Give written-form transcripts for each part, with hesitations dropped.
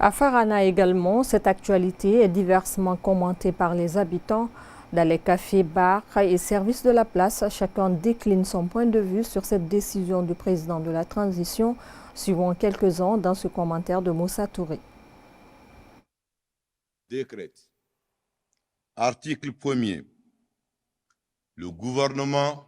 À Farana également, cette actualité est diversement commentée par les habitants. Dans les cafés, bars et services de la place, chacun décline son point de vue sur cette décision du président de la transition. Suivons quelques-uns dans ce commentaire de Moussa Touré. Décret. Article 1er. Le gouvernement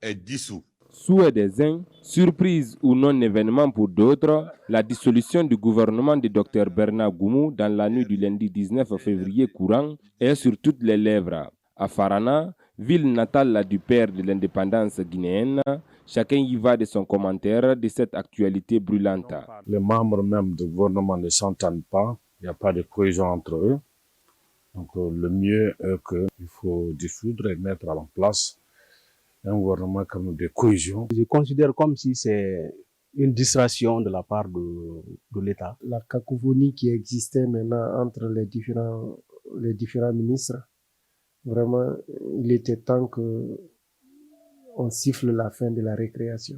est dissous. Souhait des uns, surprise ou non-événement pour d'autres, la dissolution du gouvernement du Dr Bernard Goumou dans la nuit du lundi 19 février courant est sur toutes les lèvres. À Farana, ville natale du père de l'indépendance guinéenne, chacun y va de son commentaire de cette actualité brûlante. Les membres même du gouvernement ne s'entendent pas, il n'y a pas de cohésion entre eux. Donc le mieux est qu'il faut dissoudre et mettre en place un gouvernement comme de cohésion. Je considère comme si c'est une distraction de la part de l'État. La cacophonie qui existait maintenant entre les différents ministres, vraiment, il était temps qu'on siffle la fin de la récréation.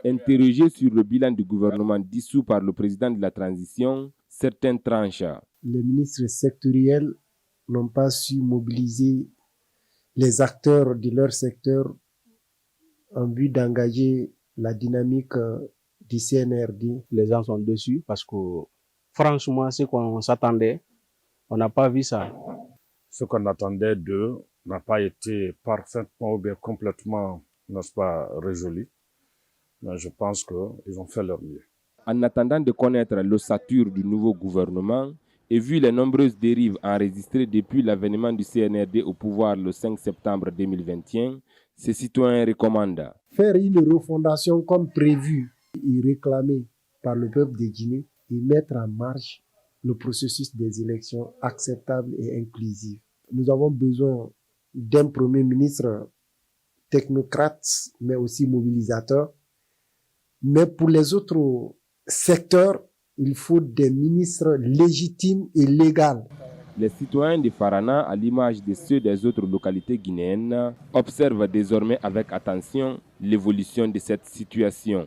Interrogé sur le bilan du gouvernement dissous par le président de la transition, certains tranchent. Les ministres sectoriels n'ont pas su mobiliser les acteurs de leur secteur en vue d'engager la dynamique du CNRD. Les gens sont déçus parce que franchement, ce qu'on s'attendait, on n'a pas vu ça. Ce qu'on attendait d'eux n'a pas été parfaitement ou bien complètement, n'est-ce pas, résolu. Mais je pense qu'ils ont fait leur mieux. En attendant de connaître l'ossature du nouveau gouvernement et vu les nombreuses dérives enregistrées depuis l'avènement du CNRD au pouvoir le 5 septembre 2021, ces citoyens recommandent faire une refondation comme prévu et réclamé par le peuple de Guinée et mettre en marche le processus des élections acceptables et inclusives. Nous avons besoin d'un premier ministre technocrate, mais aussi mobilisateur. Mais pour les autres secteurs, il faut des ministres légitimes et légaux. Les citoyens de Farana, à l'image de ceux des autres localités guinéennes, observent désormais avec attention l'évolution de cette situation.